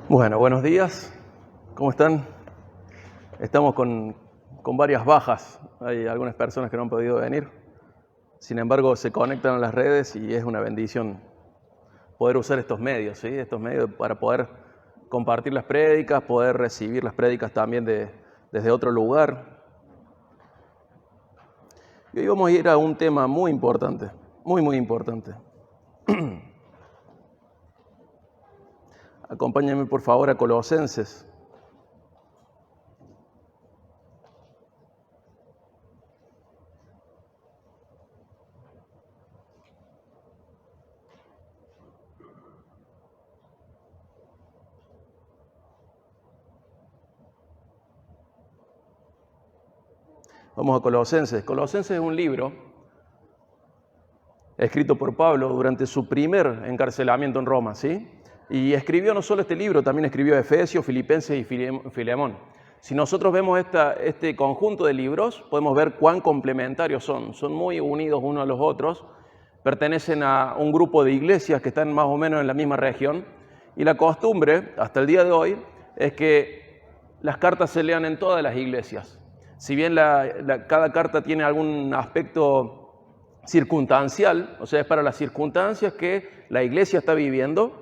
Bueno, buenos días. ¿Cómo están? Estamos con varias bajas. Hay algunas personas que no han podido venir. Sin embargo, se conectan a las redes y es una bendición poder usar estos medios, ¿sí? Estos medios para poder compartir las prédicas, poder recibir las prédicas también desde otro lugar. Y hoy vamos a ir a un tema muy importante, muy importante. Acompáñenme por favor a Colosenses. Vamos a Colosenses. Colosenses es un libro escrito por Pablo durante su primer encarcelamiento en Roma, ¿sí? Y escribió no solo este libro, también escribió Efesios, Filipenses y Filemón. Si nosotros vemos este conjunto de libros, podemos ver cuán complementarios son. Son muy unidos unos a los otros, pertenecen a un grupo de iglesias que están más o menos en la misma región. Y la costumbre, hasta el día de hoy, es que las cartas se lean en todas las iglesias. Si bien cada carta tiene algún aspecto circunstancial, o sea, es para las circunstancias que la iglesia está viviendo,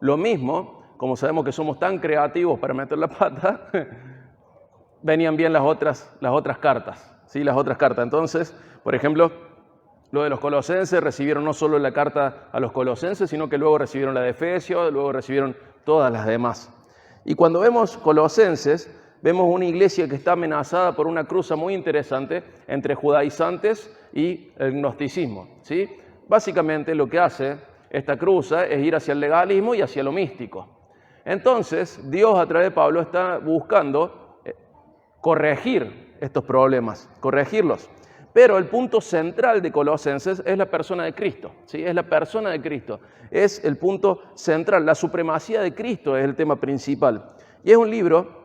lo mismo, como sabemos que somos tan creativos para meter la pata, venían bien las otras cartas, ¿sí? Las otras cartas. Entonces, por ejemplo, lo de los colosenses, recibieron no solo la carta a los colosenses, sino que luego recibieron la de Efesios, luego recibieron todas las demás. Y cuando vemos Colosenses, vemos una iglesia que está amenazada por una cruza muy interesante entre judaizantes y el gnosticismo, ¿sí? Básicamente lo que hace esta cruza es ir hacia el legalismo y hacia lo místico. Entonces, Dios a través de Pablo está buscando corregir estos problemas, corregirlos. Pero el punto central de Colosenses es la persona de Cristo, ¿sí? Es la persona de Cristo, es el punto central, la supremacía de Cristo es el tema principal. Y es un libro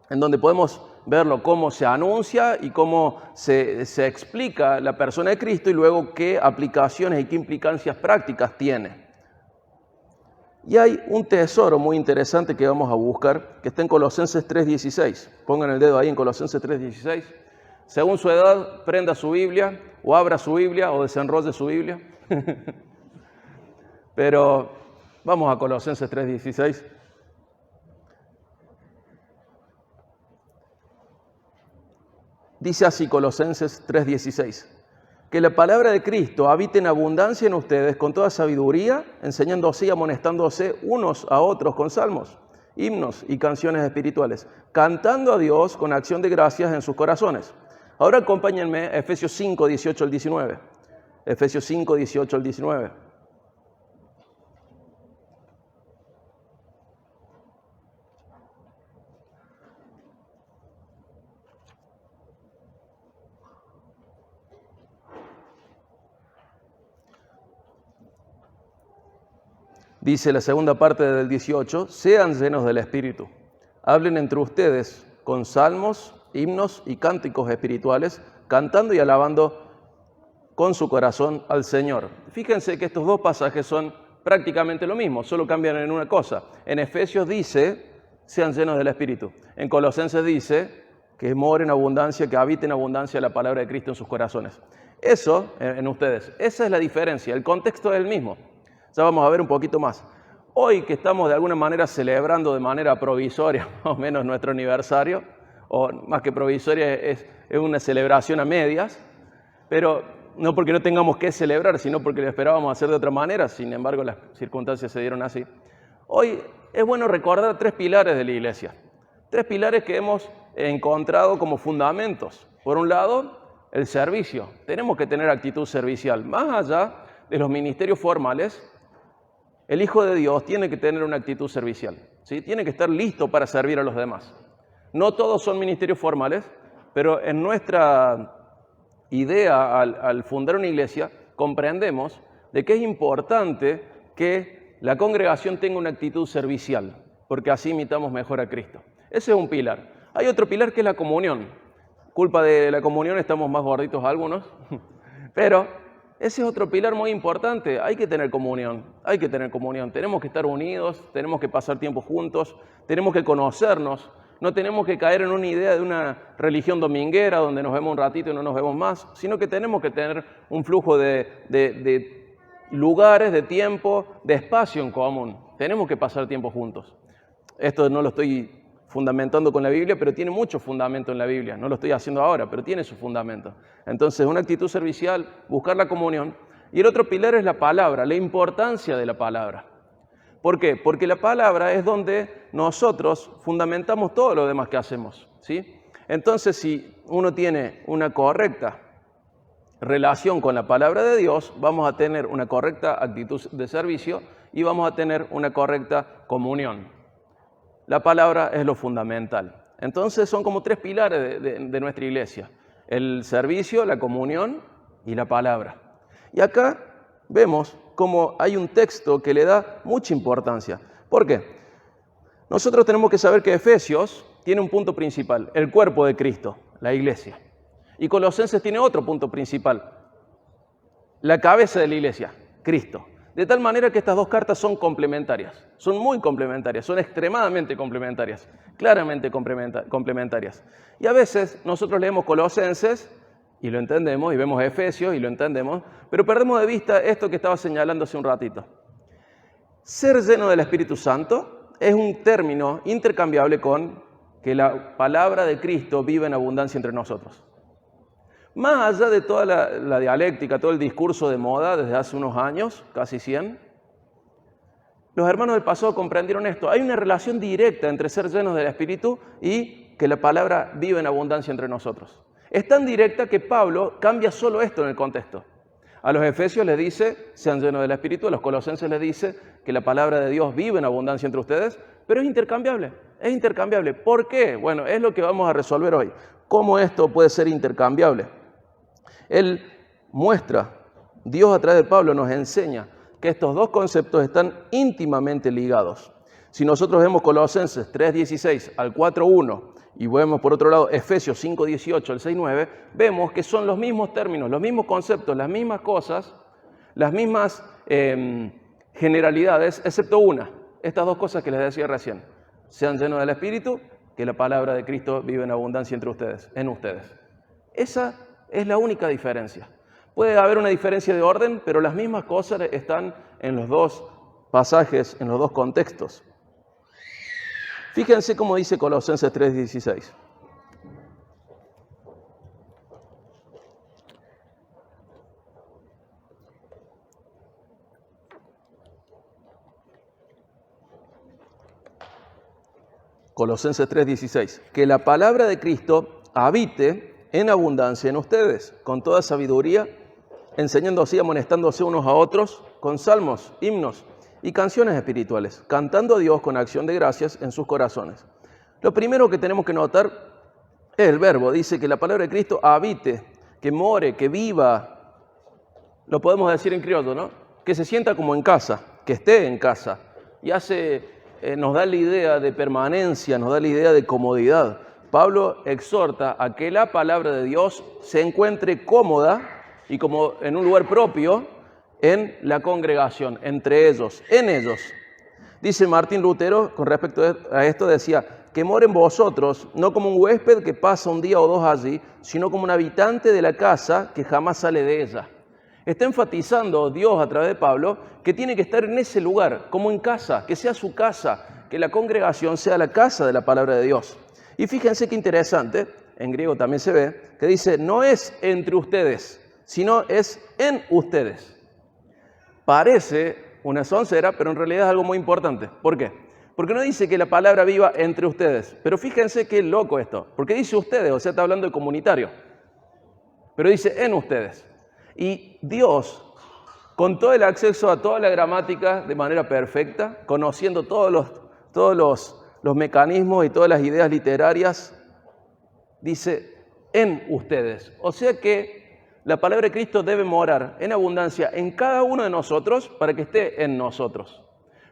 en donde podemos verlo cómo se anuncia y cómo se explica la persona de Cristo y luego qué aplicaciones y qué implicancias prácticas tiene. Y hay un tesoro muy interesante que vamos a buscar, que está en Colosenses 3:16. Pongan el dedo ahí en Colosenses 3:16. Según su edad, prenda su Biblia, o abra su Biblia, o desenrolle su Biblia. Pero vamos a Colosenses 3:16. Dice así Colosenses 3:16, que la palabra de Cristo habite en abundancia en ustedes con toda sabiduría, enseñándose y amonestándose unos a otros con salmos, himnos y canciones espirituales, cantando a Dios con acción de gracias en sus corazones. Ahora acompáñenme a Efesios 5:18 al 19. Efesios 5:18 al 19. Dice la segunda parte del 18, sean llenos del Espíritu. Hablen entre ustedes con salmos, himnos y cánticos espirituales, cantando y alabando con su corazón al Señor. Fíjense que estos dos pasajes son prácticamente lo mismo, solo cambian en una cosa. En Efesios dice, sean llenos del Espíritu. En Colosenses dice, que more en abundancia, que habite en abundancia la palabra de Cristo en sus corazones. Eso, en ustedes, esa es la diferencia, el contexto es el mismo. Ya vamos a ver un poquito más. Hoy que estamos de alguna manera celebrando de manera provisoria, más o menos nuestro aniversario, o más que provisoria es una celebración a medias, pero no porque no tengamos que celebrar, sino porque lo esperábamos hacer de otra manera, sin embargo las circunstancias se dieron así. Hoy es bueno recordar tres pilares de la iglesia, tres pilares que hemos encontrado como fundamentos. Por un lado, el servicio. Tenemos que tener actitud servicial. Más allá de los ministerios formales, el Hijo de Dios tiene que tener una actitud servicial, ¿sí? Tiene que estar listo para servir a los demás. No todos son ministerios formales, pero en nuestra idea al fundar una iglesia comprendemos de que es importante que la congregación tenga una actitud servicial, porque así imitamos mejor a Cristo. Ese es un pilar. Hay otro pilar que es la comunión. Culpa de la comunión estamos más gorditos algunos, pero Ese es otro pilar muy importante. Hay que tener comunión, hay que tener comunión. Tenemos que estar unidos, tenemos que pasar tiempo juntos, tenemos que conocernos. No tenemos que caer en una idea de una religión dominguera donde nos vemos un ratito y no nos vemos más, sino que tenemos que tener un flujo de lugares, de tiempo, de espacio en común. Tenemos que pasar tiempo juntos. Esto no lo estoy fundamentando con la Biblia, pero tiene mucho fundamento en la Biblia. No lo estoy haciendo ahora, pero tiene su fundamento. Entonces, una actitud servicial, buscar la comunión. Y el otro pilar es la palabra, la importancia de la palabra. ¿Por qué? Porque la palabra es donde nosotros fundamentamos todo lo demás que hacemos, ¿sí? Entonces, si uno tiene una correcta relación con la palabra de Dios, vamos a tener una correcta actitud de servicio y vamos a tener una correcta comunión. La palabra es lo fundamental. Entonces, son como tres pilares de nuestra iglesia: el servicio, la comunión y la palabra. Y acá vemos cómo hay un texto que le da mucha importancia. ¿Por qué? Nosotros tenemos que saber que Efesios tiene un punto principal, el cuerpo de Cristo, la iglesia. Y Colosenses tiene otro punto principal, la cabeza de la iglesia, Cristo. De tal manera que estas dos cartas son complementarias, son muy complementarias, son extremadamente complementarias, claramente complementarias. Y a veces nosotros leemos Colosenses y lo entendemos, y vemos Efesios y lo entendemos, pero perdemos de vista esto que estaba señalando hace un ratito. Ser lleno del Espíritu Santo es un término intercambiable con que la palabra de Cristo vive en abundancia entre nosotros. Más allá de toda la dialéctica, todo el discurso de moda desde hace unos años, casi 100, los hermanos del pasado comprendieron esto. Hay una relación directa entre ser llenos del Espíritu y que la palabra vive en abundancia entre nosotros. Es tan directa que Pablo cambia solo esto en el contexto. A los Efesios les dice, sean llenos del Espíritu, a los Colosenses les dice que la palabra de Dios vive en abundancia entre ustedes, pero es intercambiable, es intercambiable. ¿Por qué? Bueno, es lo que vamos a resolver hoy. ¿Cómo esto puede ser intercambiable? Él muestra, Dios a través de Pablo nos enseña que estos dos conceptos están íntimamente ligados. Si nosotros vemos Colosenses 3:16 al 4:1 y vemos por otro lado Efesios 5:18 al 6:9, vemos que son los mismos términos, los mismos conceptos, las mismas cosas, las mismas generalidades, excepto una, estas dos cosas que les decía recién. Sean llenos del Espíritu, que la palabra de Cristo vive en abundancia entre ustedes, en ustedes. Esa es la única diferencia. Puede haber una diferencia de orden, pero las mismas cosas están en los dos pasajes, en los dos contextos. Fíjense cómo dice Colosenses 3:16. Colosenses 3:16. Que la palabra de Cristo habite en abundancia en ustedes, con toda sabiduría, enseñándose y amonestándose unos a otros con salmos, himnos y canciones espirituales, cantando a Dios con acción de gracias en sus corazones. Lo primero que tenemos que notar es el verbo. Dice que la palabra de Cristo habite, que more, que viva. Lo podemos decir en criollo, ¿no? Que se sienta como en casa, que esté en casa. Y nos da la idea de permanencia, nos da la idea de comodidad. Pablo exhorta a que la palabra de Dios se encuentre cómoda y como en un lugar propio en la congregación, entre ellos, en ellos. Dice Martín Lutero, con respecto a esto, decía, que more en vosotros, no como un huésped que pasa un día o dos allí, sino como un habitante de la casa que jamás sale de ella. Está enfatizando Dios a través de Pablo que tiene que estar en ese lugar, como en casa, que sea su casa, que la congregación sea la casa de la palabra de Dios. Y fíjense qué interesante, en griego también se ve, que dice, no es entre ustedes, sino es en ustedes. Parece una soncera, pero en realidad es algo muy importante. ¿Por qué? Porque no dice que la palabra viva entre ustedes, pero fíjense qué loco esto, porque dice ustedes, o sea, está hablando de comunitario, pero dice en ustedes. Y Dios, con todo el acceso a toda la gramática de manera perfecta, conociendo todos los mecanismos y todas las ideas literarias, dice en ustedes. O sea que la palabra de Cristo debe morar en abundancia en cada uno de nosotros para que esté en nosotros.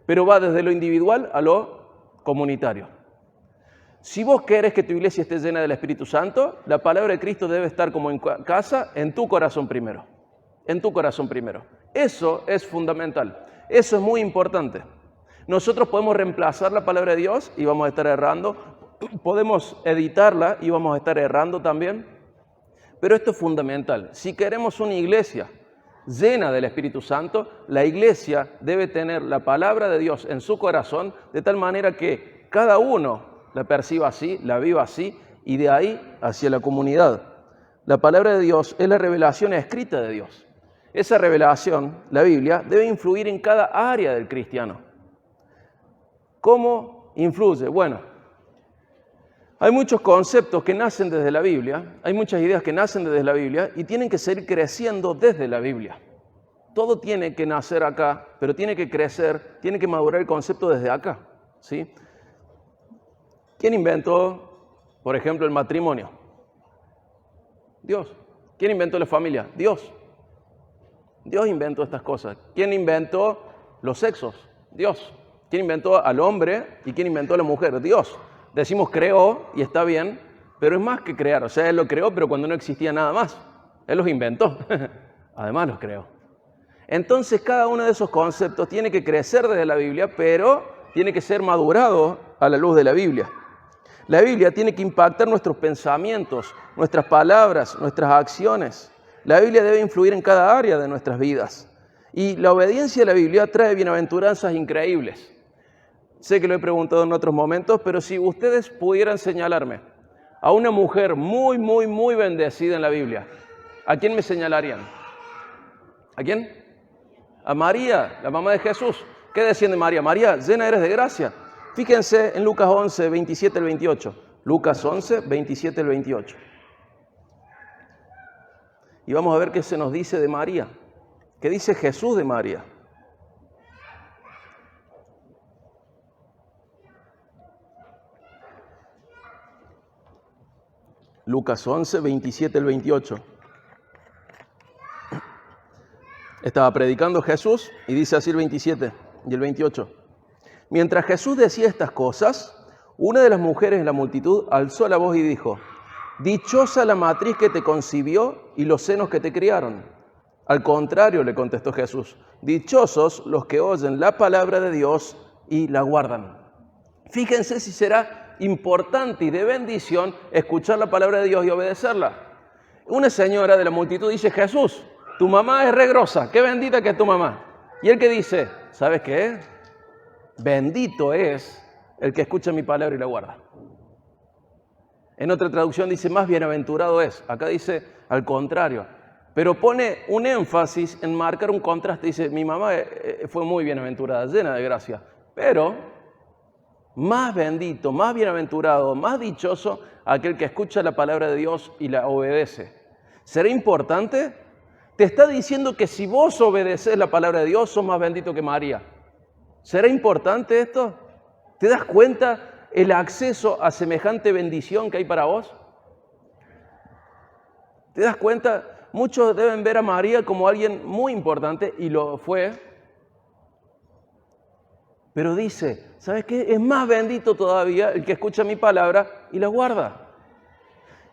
Pero va desde lo individual a lo comunitario. Si vos querés que tu iglesia esté llena del Espíritu Santo, la palabra de Cristo debe estar como en casa, en tu corazón primero. en tu corazón primero. Eso es fundamental. Eso es muy importante. Nosotros podemos reemplazar la palabra de Dios y vamos a estar errando. Podemos editarla y vamos a estar errando también. Pero esto es fundamental. Si queremos una iglesia llena del Espíritu Santo, la iglesia debe tener la palabra de Dios en su corazón de tal manera que cada uno la perciba así, la viva así y de ahí hacia la comunidad. La palabra de Dios es la revelación escrita de Dios. Esa revelación, la Biblia, debe influir en cada área del cristiano. ¿Cómo influye? Bueno, hay muchos conceptos que nacen desde la Biblia, hay muchas ideas que nacen desde la Biblia y tienen que seguir creciendo desde la Biblia. Todo tiene que nacer acá, pero tiene que crecer, tiene que madurar el concepto desde acá, ¿sí? ¿Quién inventó, por ejemplo, el matrimonio? Dios. ¿Quién inventó la familia? Dios. Dios inventó estas cosas. ¿Quién inventó los sexos? Dios. ¿Quién inventó al hombre y quién inventó a la mujer? Dios. Decimos creó y está bien, pero es más que crear. O sea, Él lo creó, pero cuando no existía nada más. Él los inventó. Además los creó. Entonces, cada uno de esos conceptos tiene que crecer desde la Biblia, pero tiene que ser madurado a la luz de la Biblia. La Biblia tiene que impactar nuestros pensamientos, nuestras palabras, nuestras acciones. La Biblia debe influir en cada área de nuestras vidas. Y la obediencia a la Biblia trae bienaventuranzas increíbles. Sé que lo he preguntado en otros momentos, pero si ustedes pudieran señalarme a una mujer muy, muy, muy bendecida en la Biblia, ¿a quién me señalarían? ¿A quién? A María, la mamá de Jesús. ¿Qué decían de María? María, llena eres de gracia. Fíjense en Lucas 11, 27 al 28. Lucas 11, 27 al 28. Y vamos a ver qué se nos dice de María. ¿Qué dice Jesús de María? Lucas 11, 27 al 28. Estaba predicando Jesús y dice así el 27 y el 28. Mientras Jesús decía estas cosas, una de las mujeres de la multitud alzó la voz y dijo: dichosa la matriz que te concibió y los senos que te criaron. Al contrario, le contestó Jesús, dichosos los que oyen la palabra de Dios y la guardan. Fíjense si será importante y de bendición escuchar la palabra de Dios y obedecerla. Una señora de la multitud dice: Jesús, tu mamá es re grosa, qué bendita que es tu mamá. Y él que dice: ¿sabes qué? Bendito es el que escucha mi palabra y la guarda. En otra traducción dice: más bienaventurado es. Acá dice al contrario. Pero pone un énfasis en marcar un contraste. Dice: mi mamá fue muy bienaventurada, llena de gracia. Pero más bendito, más bienaventurado, más dichoso aquel que escucha la palabra de Dios y la obedece. ¿Será importante? Te está diciendo que si vos obedeces la palabra de Dios, sos más bendito que María. ¿Será importante esto? ¿Te das cuenta el acceso a semejante bendición que hay para vos? ¿Te das cuenta? Muchos deben ver a María como alguien muy importante, y lo fue. Pero dice: ¿sabes qué? Es más bendito todavía el que escucha mi palabra y la guarda.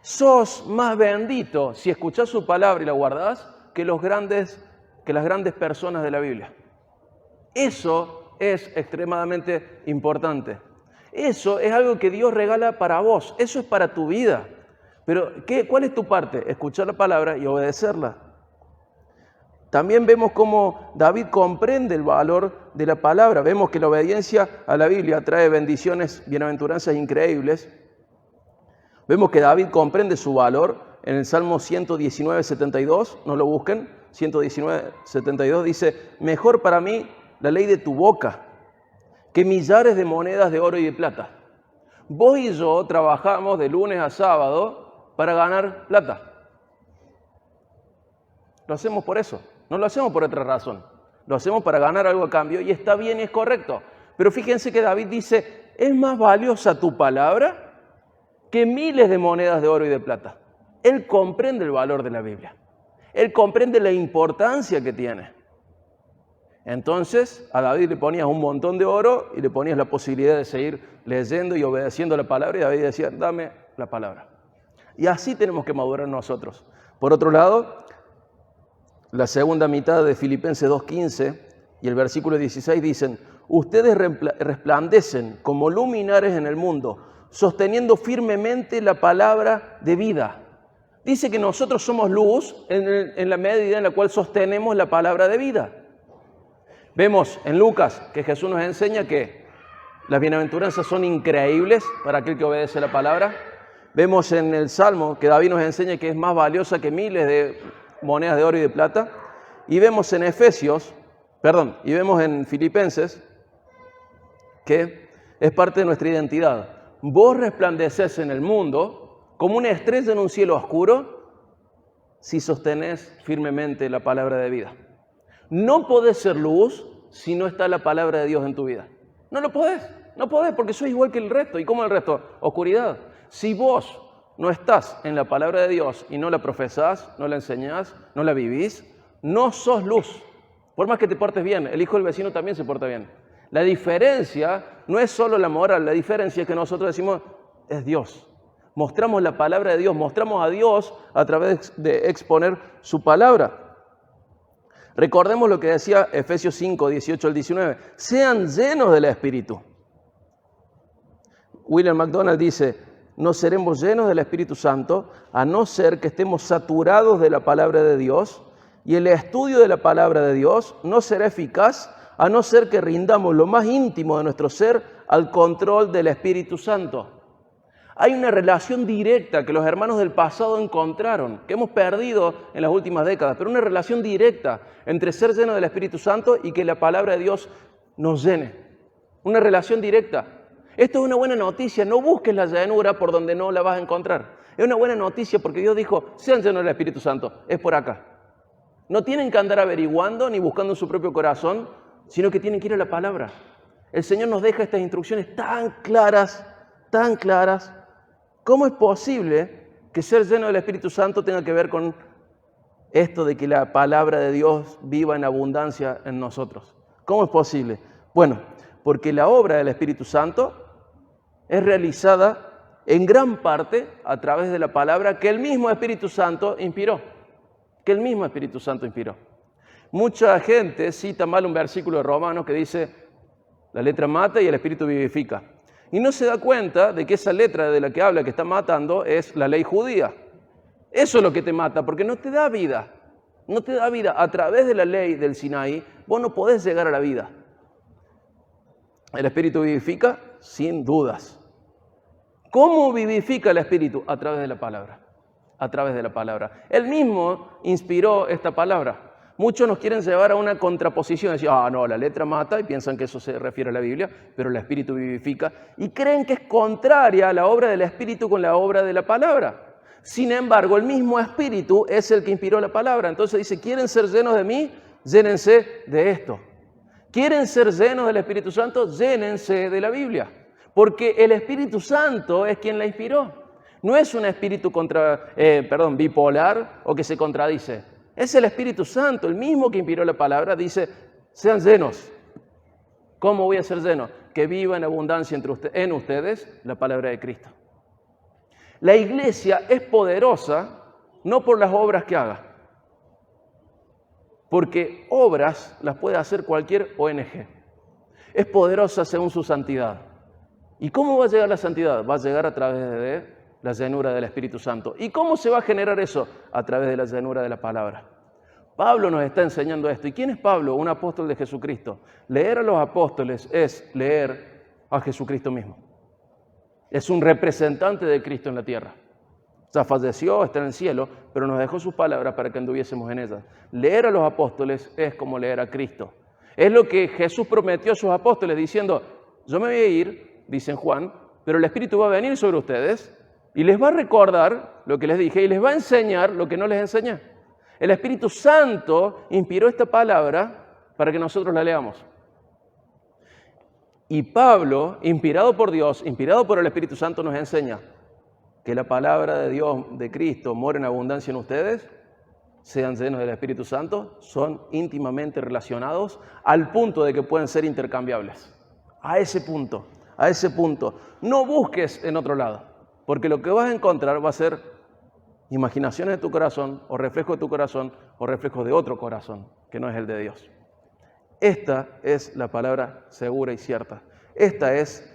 Sos más bendito si escuchás su palabra y la guardás que las grandes personas de la Biblia. Eso es extremadamente importante. Eso es algo que Dios regala para vos. Eso es para tu vida. Pero ¿cuál es tu parte? Escuchar la palabra y obedecerla. También vemos cómo David comprende el valor de la palabra. Vemos que la obediencia a la Biblia trae bendiciones, bienaventuranzas increíbles. Vemos que David comprende su valor en el Salmo 119, 72. No lo busquen. 119, 72 dice: mejor para mí la ley de tu boca que millares de monedas de oro y de plata. Vos y yo trabajamos de lunes a sábado para ganar plata. Lo hacemos por eso. No lo hacemos por otra razón. Lo hacemos para ganar algo a cambio y está bien y es correcto. Pero fíjense que David dice: es más valiosa tu palabra que miles de monedas de oro y de plata. Él comprende el valor de la Biblia. Él comprende la importancia que tiene. Entonces, a David le ponías un montón de oro y le ponías la posibilidad de seguir leyendo y obedeciendo la palabra, y David decía: dame la palabra. Y así tenemos que madurar nosotros. Por otro lado, la segunda mitad de Filipenses 2:15 y el versículo 16 dicen: ustedes resplandecen como luminares en el mundo, sosteniendo firmemente la palabra de vida. Dice que nosotros somos luz en la medida en la cual sostenemos la palabra de vida. Vemos en Lucas que Jesús nos enseña que las bienaventuranzas son increíbles para aquel que obedece la palabra. Vemos en el Salmo que David nos enseña que es más valiosa que miles de monedas de oro y de plata. Y vemos en y vemos en Filipenses que es parte de nuestra identidad. Vos resplandeces en el mundo como una estrella en un cielo oscuro si sostenés firmemente la palabra de vida. No podés ser luz si no está la palabra de Dios en tu vida. No lo podés, porque sos igual que el resto. ¿Y cómo el resto? Oscuridad. Si vos no estás en la palabra de Dios y no la profesás, no la enseñás, no la vivís, no sos luz. Por más que te portes bien, el hijo del vecino también se porta bien. La diferencia no es solo la moral, la diferencia es que nosotros decimos es Dios. Mostramos la palabra de Dios, mostramos a Dios a través de exponer su palabra. Recordemos lo que decía Efesios 5, 18 al 19. Sean llenos del Espíritu. William MacDonald dice: no seremos llenos del Espíritu Santo a no ser que estemos saturados de la palabra de Dios, y el estudio de la palabra de Dios no será eficaz a no ser que rindamos lo más íntimo de nuestro ser al control del Espíritu Santo. Hay una relación directa que los hermanos del pasado encontraron, que hemos perdido en las últimas décadas, pero una relación directa entre ser lleno del Espíritu Santo y que la palabra de Dios nos llene. Una relación directa. Esto es una buena noticia, no busques la llenura por donde no la vas a encontrar. Es una buena noticia porque Dios dijo: sean llenos del Espíritu Santo, es por acá. No tienen que andar averiguando ni buscando en su propio corazón, sino que tienen que ir a la palabra. El Señor nos deja estas instrucciones tan claras. ¿Cómo es posible que ser lleno del Espíritu Santo tenga que ver con esto de que la palabra de Dios viva en abundancia en nosotros? ¿Cómo es posible? Bueno, porque la obra del Espíritu Santo es realizada en gran parte a través de la palabra que el mismo Espíritu Santo inspiró. Mucha gente cita mal un versículo de Romanos que dice: la letra mata y el Espíritu vivifica. Y no se da cuenta de que esa letra de la que habla, que está matando, es la ley judía. Eso es lo que te mata, porque no te da vida. No te da vida. A través de la ley del Sinaí, vos no podés llegar a la vida. ¿El Espíritu vivifica? Sin dudas. ¿Cómo vivifica el Espíritu? A través de la palabra. A través de la palabra. Él mismo inspiró esta palabra. Muchos nos quieren llevar a una contraposición, decir: no, la letra mata, y piensan que eso se refiere a la Biblia, pero el Espíritu vivifica, y creen que es contraria a la obra del Espíritu con la obra de la palabra. Sin embargo, el mismo Espíritu es el que inspiró la palabra. Entonces dice: ¿quieren ser llenos de mí? Llénense de esto. ¿Quieren ser llenos del Espíritu Santo? Llénense de la Biblia, porque el Espíritu Santo es quien la inspiró. No es un espíritu bipolar o que se contradice. Es el Espíritu Santo, el mismo que inspiró la palabra, dice: sean llenos. ¿Cómo voy a ser lleno? Que viva en abundancia en ustedes la palabra de Cristo. La iglesia es poderosa no por las obras que haga, porque obras las puede hacer cualquier ONG. Es poderosa según su santidad. ¿Y cómo va a llegar la santidad? Va a llegar a través de la llenura del Espíritu Santo. ¿Y cómo se va a generar eso? A través de la llenura de la palabra. Pablo nos está enseñando esto. ¿Y quién es Pablo? Un apóstol de Jesucristo. Leer a los apóstoles es leer a Jesucristo mismo. Es un representante de Cristo en la tierra. Ya falleció, está en el cielo, pero nos dejó sus palabras para que anduviésemos en ellas. Leer a los apóstoles es como leer a Cristo. Es lo que Jesús prometió a sus apóstoles diciendo: yo me voy a ir, dice en Juan, pero el Espíritu va a venir sobre ustedes y les va a recordar lo que les dije y les va a enseñar lo que no les enseñé. El Espíritu Santo inspiró esta palabra para que nosotros la leamos. Y Pablo, inspirado por Dios, inspirado por el Espíritu Santo, nos enseña que la palabra de Dios, de Cristo, mora en abundancia en ustedes, sean llenos del Espíritu Santo, son íntimamente relacionados al punto de que pueden ser intercambiables. A ese punto. No busques en otro lado, porque lo que vas a encontrar va a ser imaginaciones de tu corazón, o reflejos de tu corazón, o reflejos de otro corazón, que no es el de Dios. Esta es la palabra segura y cierta. Esta es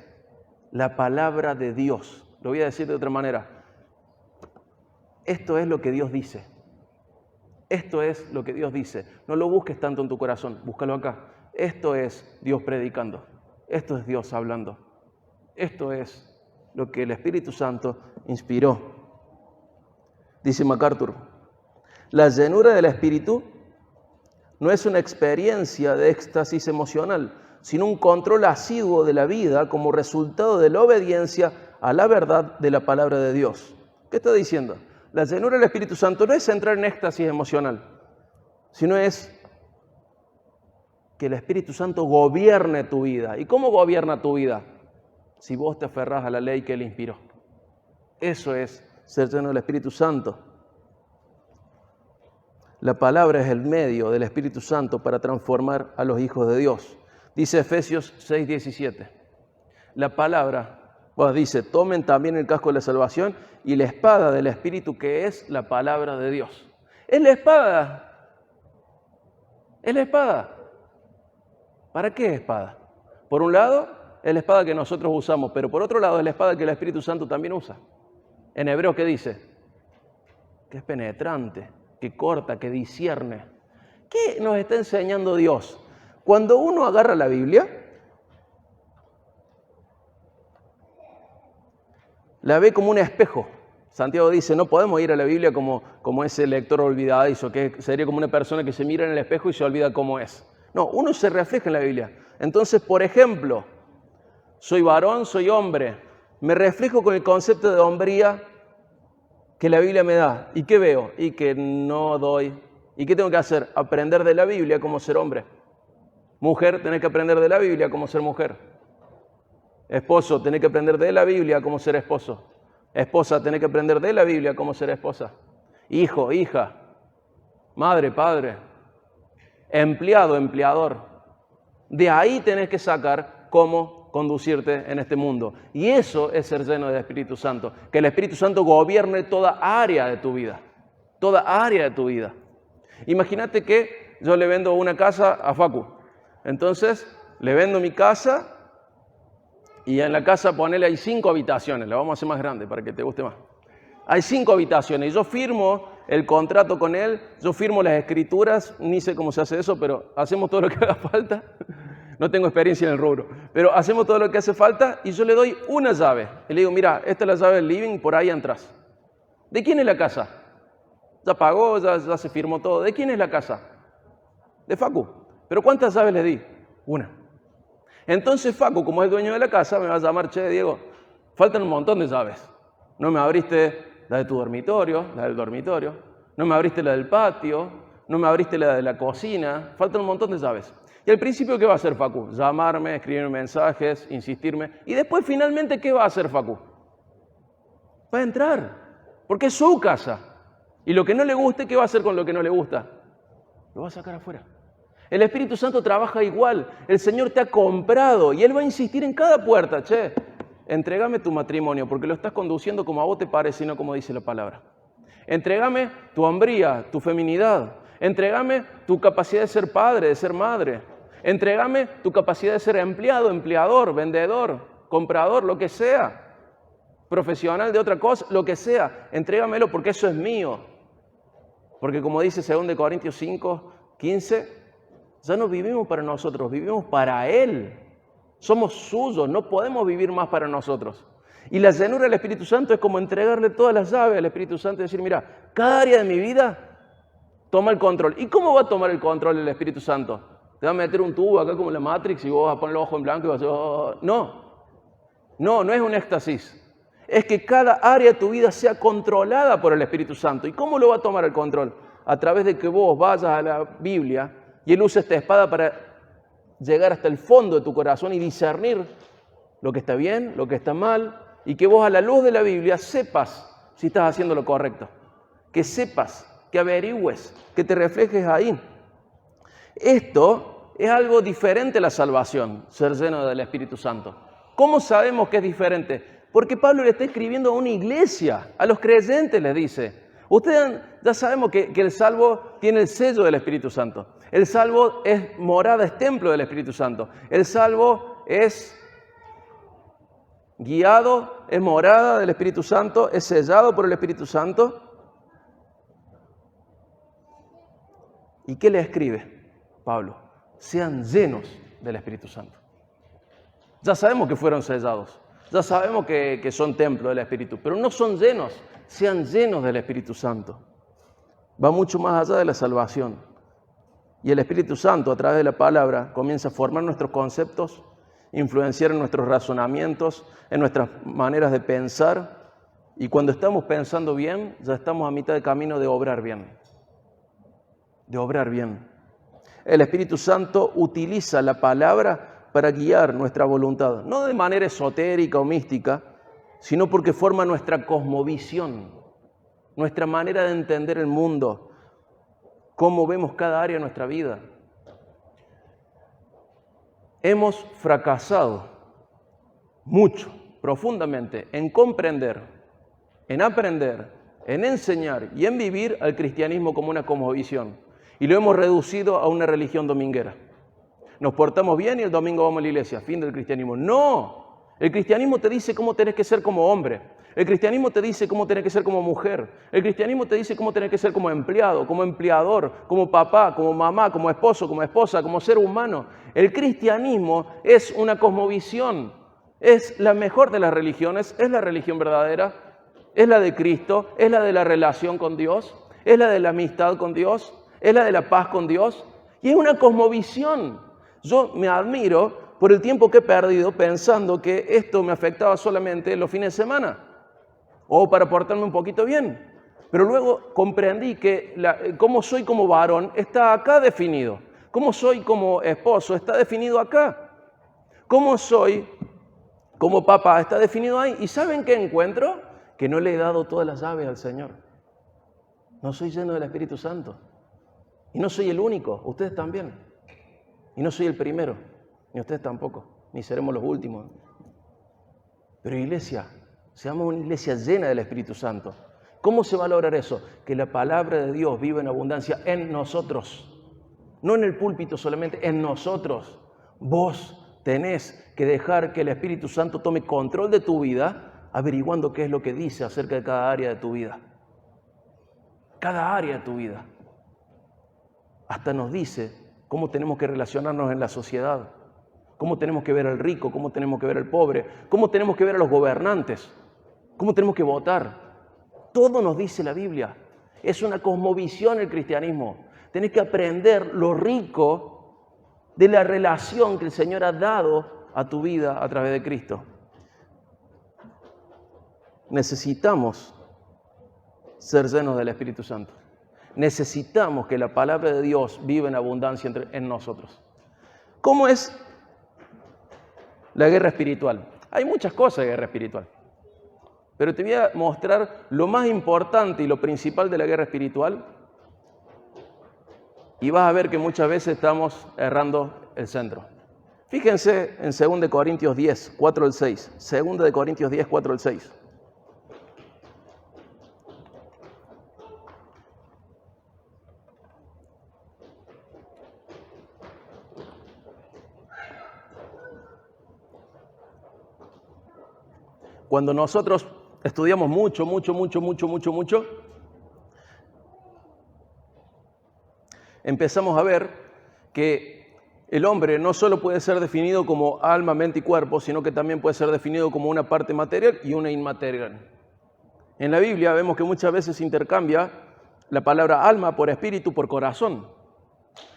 la palabra de Dios. Lo voy a decir de otra manera. Esto es lo que Dios dice. Esto es lo que Dios dice. No lo busques tanto en tu corazón, búscalo acá. Esto es Dios predicando. Esto es Dios hablando. Esto es lo que el Espíritu Santo inspiró. Dice MacArthur, la llenura del Espíritu no es una experiencia de éxtasis emocional, sino un control asiduo de la vida como resultado de la obediencia a la verdad de la palabra de Dios. ¿Qué está diciendo? La llenura del Espíritu Santo no es entrar en éxtasis emocional, sino es que el Espíritu Santo gobierne tu vida. ¿Y cómo gobierna tu vida? Si vos te aferrás a la ley que Él inspiró. Eso es ser lleno del Espíritu Santo. La palabra es el medio del Espíritu Santo para transformar a los hijos de Dios. Dice Efesios 6:17. La palabra, dice, tomen también el casco de la salvación y la espada del Espíritu, que es la palabra de Dios. Es la espada. Es la espada. ¿Para qué espada? Por un lado, es la espada que nosotros usamos, pero por otro lado es la espada que el Espíritu Santo también usa. En hebreo, ¿qué dice? Que es penetrante, que corta, que discierne. ¿Qué nos está enseñando Dios? Cuando uno agarra la Biblia, la ve como un espejo. Santiago dice, no podemos ir a la Biblia como ese lector olvidadizo, que sería como una persona que se mira en el espejo y se olvida cómo es. No, uno se refleja en la Biblia. Entonces, por ejemplo, soy varón, soy hombre, me reflejo con el concepto de hombría que la Biblia me da. ¿Y qué veo? Y que no doy. ¿Y qué tengo que hacer? Aprender de la Biblia cómo ser hombre. Mujer, tenés que aprender de la Biblia cómo ser mujer. Esposo, tenés que aprender de la Biblia cómo ser esposo. Esposa, tenés que aprender de la Biblia cómo ser esposa. Hijo, hija, madre, padre, empleado, empleador. De ahí tenés que sacar cómo conducirte en este mundo. Y eso es ser lleno del Espíritu Santo. Que el Espíritu Santo gobierne toda área de tu vida. Toda área de tu vida. Imagínate que yo le vendo una casa a Facu. Entonces, le vendo mi casa y en la casa ponele hay 5 habitaciones. La vamos a hacer más grande para que te guste más. Hay 5 habitaciones y yo firmo el contrato con él, yo firmo las escrituras, ni sé cómo se hace eso, pero hacemos todo lo que haga falta. No tengo experiencia en el rubro, pero hacemos todo lo que hace falta y yo le doy una llave. Y le digo, mira, esta es la llave del living, por ahí entras. ¿De quién es la casa? Ya pagó, ya se firmó todo. ¿De quién es la casa? De Facu. ¿Pero cuántas llaves le di? Una. Entonces Facu, como es dueño de la casa, me va a llamar, che, Diego, faltan un montón de llaves. No me abriste la de tu dormitorio, la del dormitorio. No me abriste la del patio. No me abriste la de la cocina. Faltan un montón de llaves. Y al principio, ¿qué va a hacer Facu? Llamarme, escribirme mensajes, insistirme. Y después, finalmente, ¿qué va a hacer Facu? Va a entrar. Porque es su casa. Y lo que no le guste, ¿qué va a hacer con lo que no le gusta? Lo va a sacar afuera. El Espíritu Santo trabaja igual. El Señor te ha comprado y Él va a insistir en cada puerta. Che, entrégame tu matrimonio porque lo estás conduciendo como a vos te parece y no como dice la palabra. Entrégame tu hombría, tu feminidad. Entrégame tu capacidad de ser padre, de ser madre. Entrégame tu capacidad de ser empleado, empleador, vendedor, comprador, lo que sea. Profesional de otra cosa, lo que sea. Entrégamelo porque eso es mío. Porque como dice 2 Corintios 5, 15, ya no vivimos para nosotros, vivimos para Él. Somos suyos, no podemos vivir más para nosotros. Y la llenura del Espíritu Santo es como entregarle todas las llaves al Espíritu Santo y decir, mira, cada área de mi vida toma el control. ¿Y cómo va a tomar el control el Espíritu Santo? ¿Te va a meter un tubo acá como la Matrix y vos vas a poner el ojo en blanco y vas a decir, no es un éxtasis. Es que cada área de tu vida sea controlada por el Espíritu Santo. ¿Y cómo lo va a tomar el control? A través de que vos vayas a la Biblia y Él usa esta espada para llegar hasta el fondo de tu corazón y discernir lo que está bien, lo que está mal, y que vos a la luz de la Biblia sepas si estás haciendo lo correcto. Que sepas, que averigües, que te reflejes ahí. Esto es algo diferente a la salvación, ser lleno del Espíritu Santo. ¿Cómo sabemos que es diferente? Porque Pablo le está escribiendo a una iglesia, a los creyentes les dice, Ustedes ya sabemos que el salvo tiene el sello del Espíritu Santo. El salvo es morada, es templo del Espíritu Santo. El salvo es guiado, es morada del Espíritu Santo, es sellado por el Espíritu Santo. ¿Y qué le escribe Pablo? Sean llenos del Espíritu Santo. Ya sabemos que fueron sellados, ya sabemos que son templo del Espíritu, pero no son llenos, sean llenos del Espíritu Santo. Va mucho más allá de la salvación. Y el Espíritu Santo, a través de la palabra, comienza a formar nuestros conceptos, influenciar en nuestros razonamientos, en nuestras maneras de pensar. Y cuando estamos pensando bien, ya estamos a mitad de camino de obrar bien. De obrar bien. El Espíritu Santo utiliza la palabra para guiar nuestra voluntad, no de manera esotérica o mística, sino porque forma nuestra cosmovisión, nuestra manera de entender el mundo, cómo vemos cada área de nuestra vida. Hemos fracasado mucho, profundamente, en comprender, en aprender, en enseñar y en vivir al cristianismo como una cosmovisión. Y lo hemos reducido a una religión dominguera. Nos portamos bien y el domingo vamos a la iglesia, fin del cristianismo. ¡No! El cristianismo te dice cómo tenés que ser como hombre. El cristianismo te dice cómo tenés que ser como mujer. El cristianismo te dice cómo tenés que ser como empleado, como empleador, como papá, como mamá, como esposo, como esposa, como ser humano. El cristianismo es una cosmovisión. Es la mejor de las religiones, es la religión verdadera, es la de Cristo, es la de la relación con Dios, es la de la amistad con Dios, es la de la paz con Dios. Y es una cosmovisión. Yo me admiro por el tiempo que he perdido pensando que esto me afectaba solamente los fines de semana o para portarme un poquito bien. Pero luego comprendí que cómo soy como varón está acá definido. Cómo soy como esposo está definido acá. Cómo soy como papá está definido ahí. ¿Y saben qué encuentro? Que no le he dado todas las llaves al Señor. No soy lleno del Espíritu Santo. Y no soy el único, ustedes también. Y no soy el primero, ni ustedes tampoco, ni seremos los últimos. Pero iglesia, seamos una iglesia llena del Espíritu Santo. ¿Cómo se va a lograr eso? Que la palabra de Dios viva en abundancia en nosotros. No en el púlpito solamente, en nosotros. Vos tenés que dejar que el Espíritu Santo tome control de tu vida, averiguando qué es lo que dice acerca de cada área de tu vida. Cada área de tu vida. Hasta nos dice cómo tenemos que relacionarnos en la sociedad, cómo tenemos que ver al rico, cómo tenemos que ver al pobre, cómo tenemos que ver a los gobernantes, cómo tenemos que votar. Todo nos dice la Biblia. Es una cosmovisión el cristianismo. Tenés que aprender lo rico de la relación que el Señor ha dado a tu vida a través de Cristo. Necesitamos ser llenos del Espíritu Santo. Necesitamos que la palabra de Dios viva en abundancia en nosotros. ¿Cómo es la guerra espiritual? Hay muchas cosas de guerra espiritual. Pero te voy a mostrar lo más importante y lo principal de la guerra espiritual. Y vas a ver que muchas veces estamos errando el centro. Fíjense en 2 Corintios 10, 4 al 6. 2 Corintios 10, 4 al 6. Cuando nosotros estudiamos mucho, empezamos a ver que el hombre no solo puede ser definido como alma, mente y cuerpo, sino que también puede ser definido como una parte material y una inmaterial. En la Biblia vemos que muchas veces se intercambia la palabra alma por espíritu, por corazón.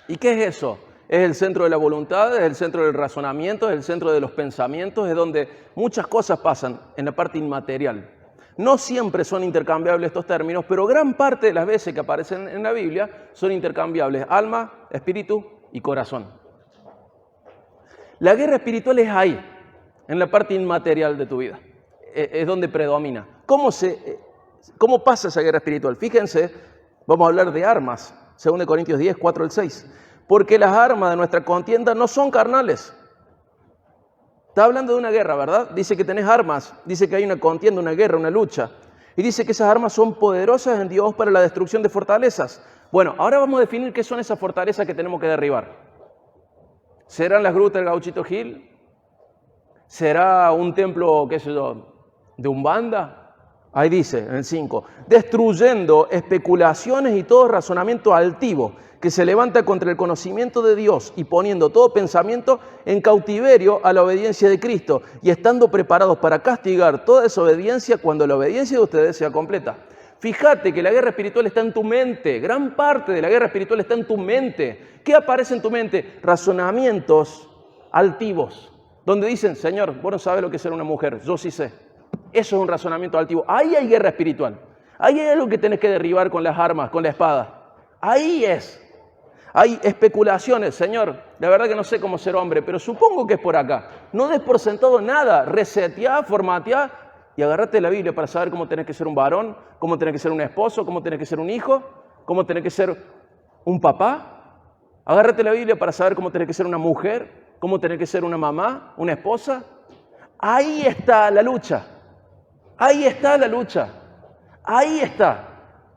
¿Y qué es eso? Es el centro de la voluntad, es el centro del razonamiento, es el centro de los pensamientos, es donde muchas cosas pasan en la parte inmaterial. No siempre son intercambiables estos términos, pero gran parte de las veces que aparecen en la Biblia son intercambiables: alma, espíritu y corazón. La guerra espiritual es ahí, en la parte inmaterial de tu vida. Es donde predomina. ¿Cómo pasa esa guerra espiritual? Fíjense, vamos a hablar de armas. 2 Corintios 10, 4 al 6. Porque las armas de nuestra contienda no son carnales. Está hablando de una guerra, ¿verdad? Dice que tenés armas, dice que hay una contienda, una guerra, una lucha. Y dice que esas armas son poderosas en Dios para la destrucción de fortalezas. Bueno, ahora vamos a definir qué son esas fortalezas que tenemos que derribar. ¿Serán las grutas del Gauchito Gil? ¿Será un templo, qué sé yo, de Umbanda? Ahí dice, en el 5, destruyendo especulaciones y todo razonamiento altivo que se levanta contra el conocimiento de Dios y poniendo todo pensamiento en cautiverio a la obediencia de Cristo y estando preparados para castigar toda desobediencia cuando la obediencia de ustedes sea completa. Fíjate que la guerra espiritual está en tu mente, gran parte de la guerra espiritual está en tu mente. ¿Qué aparece en tu mente? Razonamientos altivos, donde dicen, Señor, vos no sabés lo que es ser una mujer, yo sí sé. Eso es un razonamiento altivo. Ahí hay guerra espiritual. Ahí hay algo que tenés que derribar con las armas, con la espada. Ahí es. Hay especulaciones, Señor, la verdad que no sé cómo ser hombre, pero supongo que es por acá. No des por sentado nada, reseteá, formateá y agarrate la Biblia para saber cómo tenés que ser un varón, cómo tenés que ser un esposo, cómo tenés que ser un hijo, cómo tenés que ser un papá. Agárrate la Biblia para saber cómo tenés que ser una mujer, cómo tenés que ser una mamá, una esposa. Ahí está la lucha. Ahí está la lucha. Ahí está.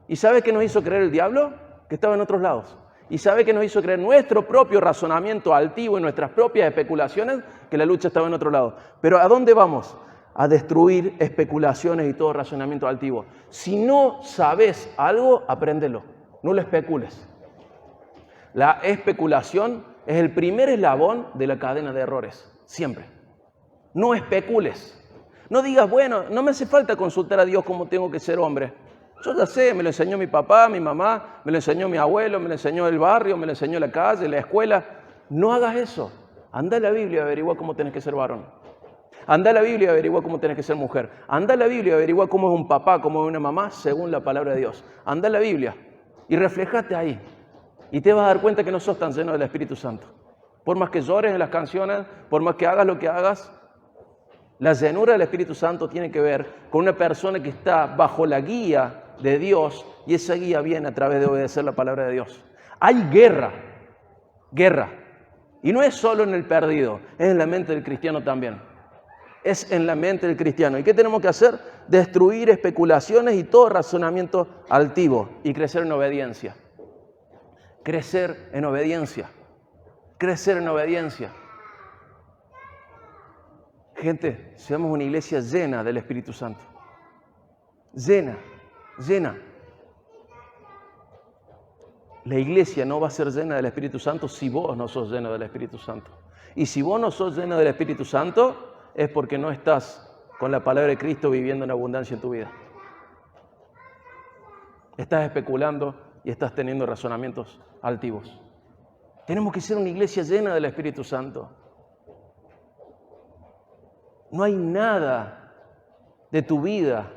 ¿Y sabe qué nos hizo creer el diablo? Que estaba en otros lados. ¿Y sabe qué nos hizo creer nuestro propio razonamiento altivo y nuestras propias especulaciones? Que la lucha estaba en otro lado. Pero ¿a dónde vamos? A destruir especulaciones y todo razonamiento altivo. Si no sabes algo, apréndelo. No lo especules. La especulación es el primer eslabón de la cadena de errores. Siempre. No especules. No digas, bueno, no me hace falta consultar a Dios cómo tengo que ser hombre. Yo ya sé, me lo enseñó mi papá, mi mamá, me lo enseñó mi abuelo, me lo enseñó el barrio, me lo enseñó la calle, la escuela. No hagas eso. Anda a la Biblia y averigua cómo tenés que ser varón. Anda a la Biblia y averigua cómo tenés que ser mujer. Anda a la Biblia y averigua cómo es un papá, cómo es una mamá, según la palabra de Dios. Anda a la Biblia y reflejate ahí. Y te vas a dar cuenta que no sos tan lleno del Espíritu Santo. Por más que llores en las canciones, por más que hagas lo que hagas, la llenura del Espíritu Santo tiene que ver con una persona que está bajo la guía de Dios y esa guía viene a través de obedecer la palabra de Dios. Hay guerra. Y no es solo en el perdido, es en la mente del cristiano también. Es en la mente del cristiano. ¿Y qué tenemos que hacer? Destruir especulaciones y todo razonamiento altivo y crecer en obediencia. Crecer en obediencia. Crecer en obediencia. Gente, seamos una iglesia llena del Espíritu Santo. Llena. La iglesia no va a ser llena del Espíritu Santo si vos no sos lleno del Espíritu Santo. Y si vos no sos lleno del Espíritu Santo, es porque no estás con la palabra de Cristo viviendo en abundancia en tu vida. Estás especulando y estás teniendo razonamientos altivos. Tenemos que ser una iglesia llena del Espíritu Santo. No hay nada de tu vida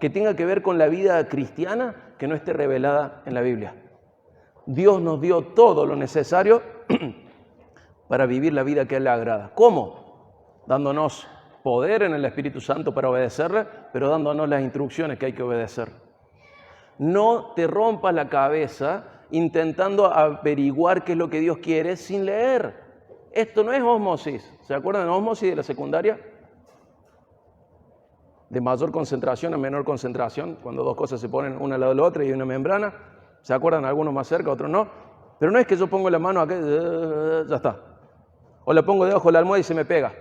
que tenga que ver con la vida cristiana que no esté revelada en la Biblia. Dios nos dio todo lo necesario para vivir la vida que a Él le agrada. ¿Cómo? Dándonos poder en el Espíritu Santo para obedecerle, pero dándonos las instrucciones que hay que obedecer. No te rompas la cabeza intentando averiguar qué es lo que Dios quiere sin leer. Esto no es ósmosis. ¿Se acuerdan de ósmosis de la secundaria? De mayor concentración a menor concentración, cuando dos cosas se ponen una al lado de la otra y hay una membrana. ¿Se acuerdan? Algunos más cerca, otros no. Pero no es que yo pongo la mano acá, ya está. O la pongo debajo de la almohada y se me pega.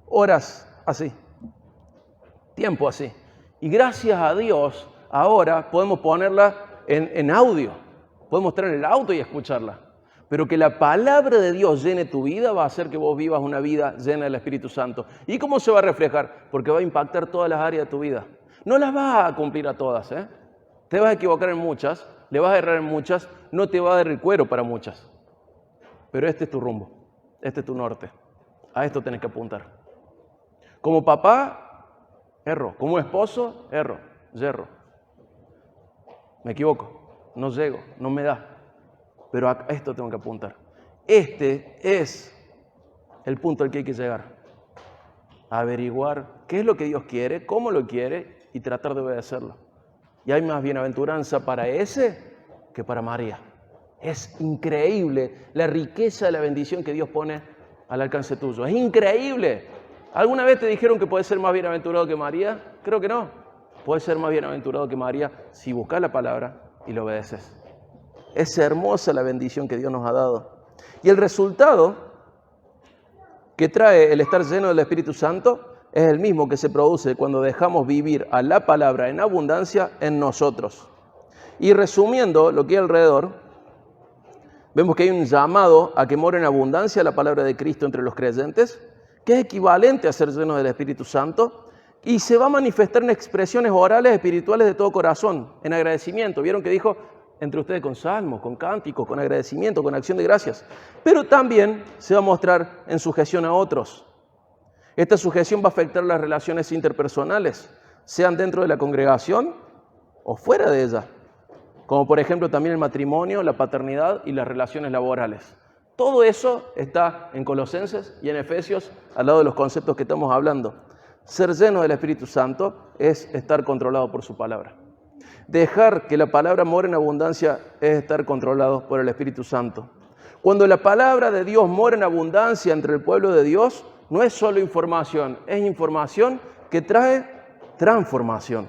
Horas así. Tiempo así. Y gracias a Dios, ahora podemos ponerla en audio. Podemos estar en el auto y escucharla. Pero que la palabra de Dios llene tu vida va a hacer que vos vivas una vida llena del Espíritu Santo. ¿Y cómo se va a reflejar? Porque va a impactar todas las áreas de tu vida. No las vas a cumplir a todas, ¿eh? Te vas a equivocar en muchas, le vas a errar en muchas, no te va a dar el cuero para muchas. Pero este es tu rumbo, este es tu norte. A esto tenés que apuntar. Como papá, erro. Como esposo, yerro. Me equivoco, no llego, no me da. Pero a esto tengo que apuntar. Este es el punto al que hay que llegar. A averiguar qué es lo que Dios quiere, cómo lo quiere y tratar de obedecerlo. Y hay más bienaventuranza para ese que para María. Es increíble la riqueza de la bendición que Dios pone al alcance tuyo. Es increíble. ¿Alguna vez te dijeron que puedes ser más bienaventurado que María? Creo que no. Puedes ser más bienaventurado que María si buscas la palabra y lo obedeces. Es hermosa la bendición que Dios nos ha dado. Y el resultado que trae el estar lleno del Espíritu Santo es el mismo que se produce cuando dejamos vivir a la palabra en abundancia en nosotros. Y resumiendo lo que hay alrededor, vemos que hay un llamado a que more en abundancia la palabra de Cristo entre los creyentes, que es equivalente a ser lleno del Espíritu Santo, y se va a manifestar en expresiones orales espirituales de todo corazón, en agradecimiento. ¿Vieron que dijo? Entre ustedes con salmos, con cánticos, con agradecimiento, con acción de gracias. Pero también se va a mostrar en sujeción a otros. Esta sujeción va a afectar las relaciones interpersonales, sean dentro de la congregación o fuera de ella. Como por ejemplo también el matrimonio, la paternidad y las relaciones laborales. Todo eso está en Colosenses y en Efesios al lado de los conceptos que estamos hablando. Ser lleno del Espíritu Santo es estar controlado por su palabra. Dejar que la palabra more en abundancia es estar controlado por el Espíritu Santo. Cuando la palabra de Dios mora en abundancia entre el pueblo de Dios, no es solo información, es información que trae transformación.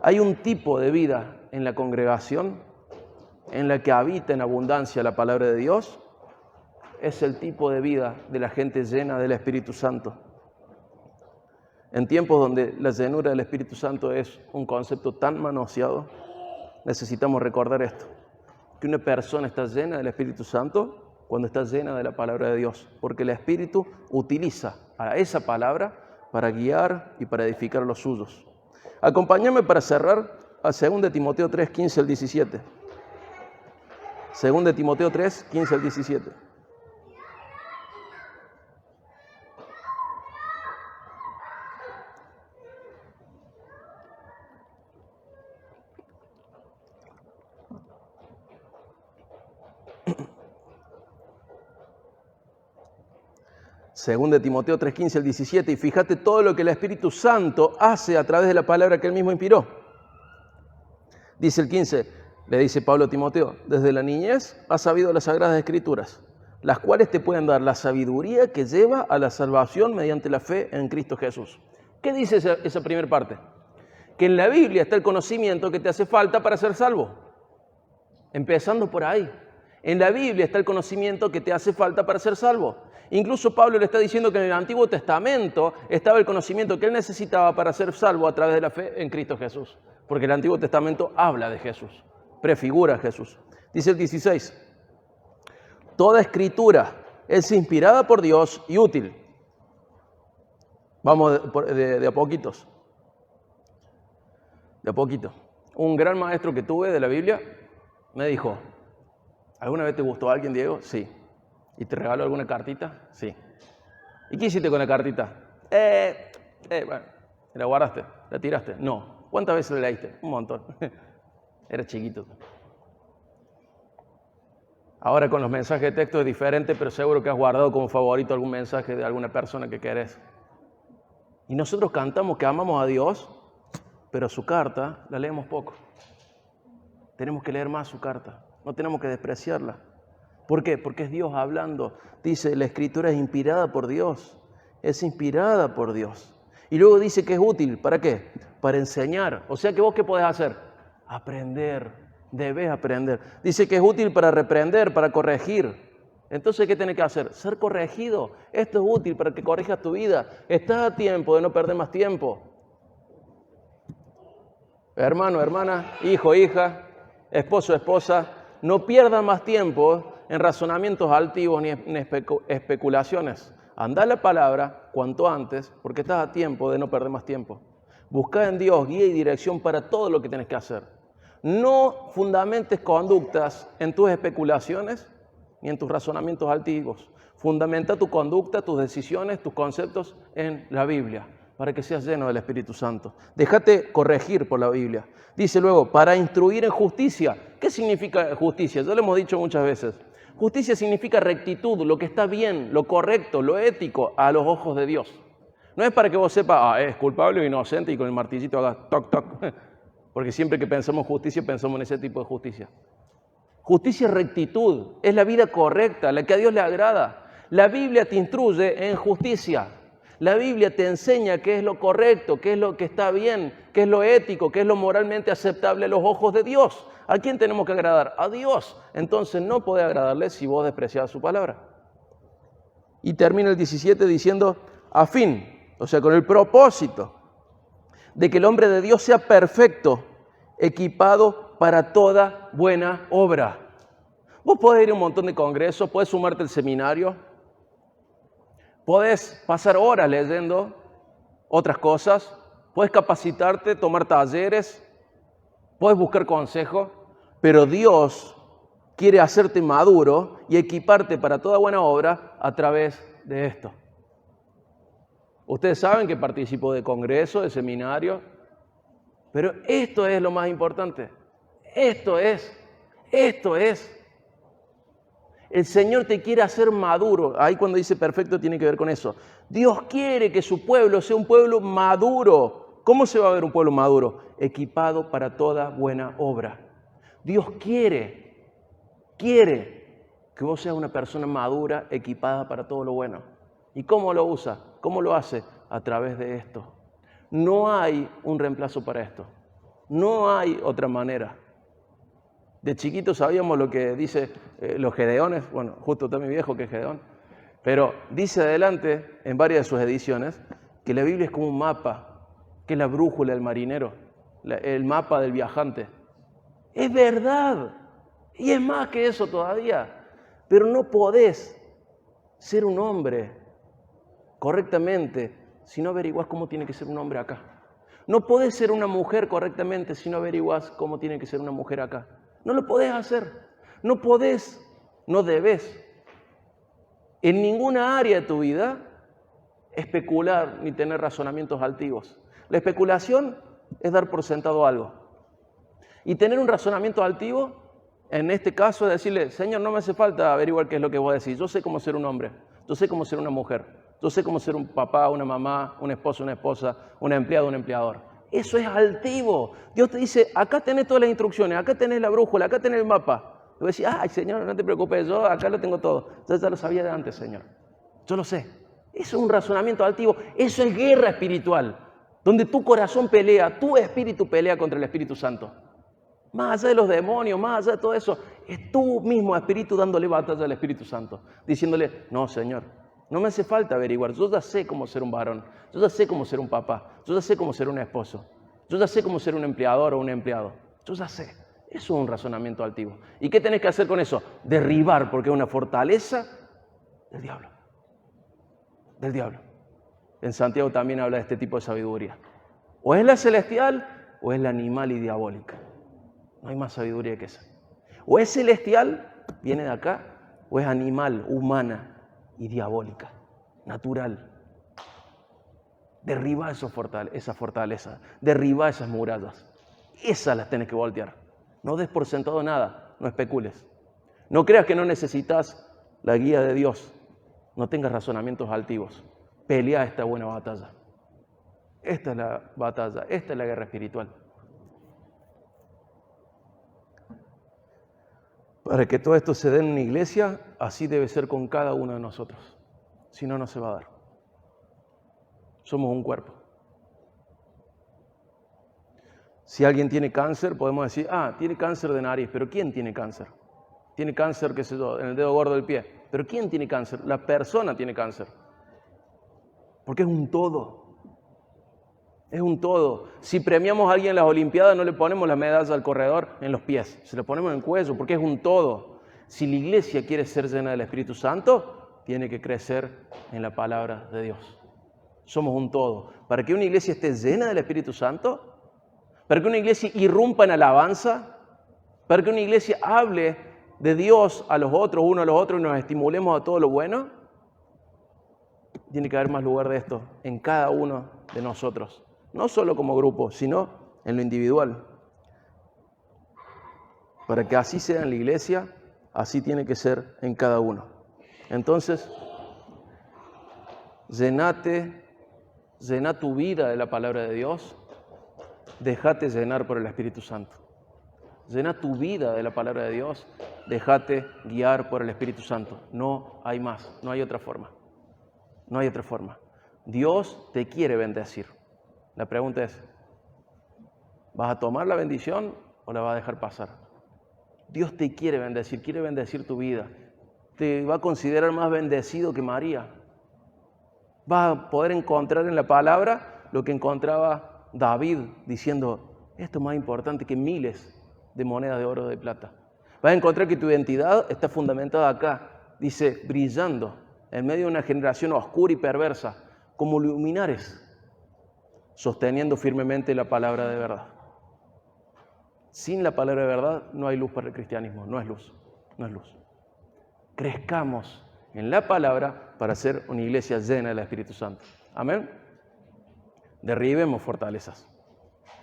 Hay un tipo de vida en la congregación en la que habita en abundancia la palabra de Dios, es el tipo de vida de la gente llena del Espíritu Santo. En tiempos donde la llenura del Espíritu Santo es un concepto tan manoseado, necesitamos recordar esto, que una persona está llena del Espíritu Santo cuando está llena de la palabra de Dios, porque el Espíritu utiliza a esa palabra para guiar y para edificar a los suyos. Acompáñame para cerrar a 2 Timoteo 3, 15 al 17. 2 Timoteo 3, 15 al 17. Según de Timoteo 3, 15 al 17, y fíjate todo lo que el Espíritu Santo hace a través de la palabra que él mismo inspiró. Dice el 15, le dice Pablo a Timoteo, desde la niñez has sabido las Sagradas Escrituras, las cuales te pueden dar la sabiduría que lleva a la salvación mediante la fe en Cristo Jesús. ¿Qué dice esa primera parte? Que en la Biblia está el conocimiento que te hace falta para ser salvo. Empezando por ahí. En la Biblia está el conocimiento que te hace falta para ser salvo. Incluso Pablo le está diciendo que en el Antiguo Testamento estaba el conocimiento que él necesitaba para ser salvo a través de la fe en Cristo Jesús. Porque el Antiguo Testamento habla de Jesús, prefigura a Jesús. Dice el 16, toda escritura es inspirada por Dios y útil. Vamos de a poquitos. De a poquito. Un gran maestro que tuve de la Biblia me dijo, ¿alguna vez te gustó alguien, Diego? Sí. ¿Y te regaló alguna cartita? Sí. ¿Y qué hiciste con la cartita? Bueno, ¿la guardaste? ¿La tiraste? No. ¿Cuántas veces la leíste? Un montón. Era chiquito. Ahora con los mensajes de texto es diferente, pero seguro que has guardado como favorito algún mensaje de alguna persona que querés. Y nosotros cantamos que amamos a Dios, pero su carta la leemos poco. Tenemos que leer más su carta. No tenemos que despreciarla. ¿Por qué? Porque es Dios hablando. Dice, la Escritura es inspirada por Dios. Es inspirada por Dios. Y luego dice que es útil. ¿Para qué? Para enseñar. O sea que vos, ¿qué podés hacer? Aprender. Debes aprender. Dice que es útil para reprender, para corregir. Entonces, ¿qué tenés que hacer? Ser corregido. Esto es útil para que corrijas tu vida. Estás a tiempo de no perder más tiempo. Hermano, hermana, hijo, hija, esposo, esposa, no pierdas más tiempo en razonamientos altivos ni en especulaciones. Anda la palabra cuanto antes, porque estás a tiempo de no perder más tiempo. Busca en Dios guía y dirección para todo lo que tienes que hacer. No fundamentes conductas en tus especulaciones ni en tus razonamientos altivos. Fundamenta tu conducta, tus decisiones, tus conceptos en la Biblia, para que seas lleno del Espíritu Santo. Déjate corregir por la Biblia. Dice luego, para instruir en justicia. ¿Qué significa justicia? Ya lo hemos dicho muchas veces. Justicia significa rectitud, lo que está bien, lo correcto, lo ético a los ojos de Dios. No es para que vos sepas, es culpable o inocente y con el martillito hagas toc, toc. Porque siempre que pensamos justicia, pensamos en ese tipo de justicia. Justicia es rectitud, es la vida correcta, la que a Dios le agrada. La Biblia te instruye en justicia. La Biblia te enseña qué es lo correcto, qué es lo que está bien, qué es lo ético, qué es lo moralmente aceptable a los ojos de Dios. ¿A quién tenemos que agradar? A Dios. Entonces no podés agradarle si vos despreciás su palabra. Y termina el 17 diciendo, a fin, o sea, con el propósito de que el hombre de Dios sea perfecto, equipado para toda buena obra. Vos podés ir a un montón de congresos, podés sumarte al seminario, podés pasar horas leyendo otras cosas, podés capacitarte, tomar talleres, podés buscar consejo, pero Dios quiere hacerte maduro y equiparte para toda buena obra a través de esto. Ustedes saben que participo de congresos, de seminarios, pero esto es lo más importante. Esto es. El Señor te quiere hacer maduro. Ahí cuando dice perfecto tiene que ver con eso. Dios quiere que su pueblo sea un pueblo maduro. ¿Cómo se va a ver un pueblo maduro? Equipado para toda buena obra. Dios quiere que vos seas una persona madura, equipada para todo lo bueno. ¿Y cómo lo usa? ¿Cómo lo hace? A través de esto. No hay un reemplazo para esto. No hay otra manera. De chiquitos sabíamos lo que dice los Gedeones. Bueno, justo está mi viejo que es Gedeón. Pero dice adelante, en varias de sus ediciones, que la Biblia es como un mapa, que es la brújula del marinero, el mapa del viajante. Es verdad. Y es más que eso todavía. Pero no podés ser un hombre correctamente si no averiguás cómo tiene que ser un hombre acá. No podés ser una mujer correctamente si no averiguás cómo tiene que ser una mujer acá. No lo podés hacer. No podés, no debes, en ninguna área de tu vida, especular ni tener razonamientos altivos. La especulación es dar por sentado algo. Y tener un razonamiento altivo, en este caso, es decirle, Señor, no me hace falta averiguar qué es lo que vos decís. Yo sé cómo ser un hombre. Yo sé cómo ser una mujer. Yo sé cómo ser un papá, una mamá, un esposo, una esposa, un empleado, un empleador. Eso es altivo. Dios te dice, acá tenés todas las instrucciones, acá tenés la brújula, acá tenés el mapa. Y vos decís, ay, Señor, no te preocupes, yo acá lo tengo todo. Yo ya lo sabía de antes, Señor. Yo lo sé. Eso es un razonamiento altivo. Eso es guerra espiritual, donde tu corazón pelea, tu espíritu pelea contra el Espíritu Santo. Más allá de los demonios, más allá de todo eso, es tu mismo espíritu dándole batalla al Espíritu Santo, diciéndole, no, Señor, no me hace falta averiguar, yo ya sé cómo ser un varón, yo ya sé cómo ser un papá, yo ya sé cómo ser un esposo, yo ya sé cómo ser un empleador o un empleado, yo ya sé. Eso es un razonamiento altivo. ¿Y qué tenés que hacer con eso? Derribar, porque es una fortaleza del diablo. Del diablo. En Santiago también habla de este tipo de sabiduría. O es la celestial o es la animal y diabólica. No hay más sabiduría que esa. O es celestial, viene de acá, o es animal, humana y diabólica, natural. Derriba esa fortaleza, derriba esas murallas. Esas las tenés que voltear. No des por sentado nada, no especules. No creas que no necesitas la guía de Dios. No tengas razonamientos altivos. Pelea esta buena batalla. Esta es la batalla, esta es la guerra espiritual. Para que todo esto se dé en una iglesia, así debe ser con cada uno de nosotros. Si no, no se va a dar. Somos un cuerpo. Si alguien tiene cáncer, podemos decir, tiene cáncer de nariz, pero ¿quién tiene cáncer? Tiene cáncer, qué sé yo, en el dedo gordo del pie. ¿Pero quién tiene cáncer? La persona tiene cáncer. Porque es un todo. Es un todo. Si premiamos a alguien en las Olimpiadas, no le ponemos la medalla al corredor en los pies, se la ponemos en el cuello, porque es un todo. Si la iglesia quiere ser llena del Espíritu Santo, tiene que crecer en la palabra de Dios. Somos un todo. Para que una iglesia esté llena del Espíritu Santo, para que una iglesia irrumpa en alabanza, para que una iglesia hable de Dios a los otros, uno a los otros, y nos estimulemos a todo lo bueno, tiene que haber más lugar de esto en cada uno de nosotros. No solo como grupo, sino en lo individual. Para que así sea en la iglesia, así tiene que ser en cada uno. Entonces, llena tu vida de la palabra de Dios, déjate llenar por el Espíritu Santo. Llena tu vida de la palabra de Dios, déjate guiar por el Espíritu Santo. No hay más, no hay otra forma. No hay otra forma. Dios te quiere bendecir. La pregunta es, ¿vas a tomar la bendición o la vas a dejar pasar? Dios te quiere bendecir tu vida. Te va a considerar más bendecido que María. Vas a poder encontrar en la palabra lo que encontraba David diciendo, esto es más importante que miles de monedas de oro o de plata. Vas a encontrar que tu identidad está fundamentada acá, dice, brillando en medio de una generación oscura y perversa, como luminares, sosteniendo firmemente la palabra de verdad. Sin la palabra de verdad no hay luz para el cristianismo, no es luz. Crezcamos en la palabra para ser una iglesia llena del Espíritu Santo. Amén. Derribemos fortalezas.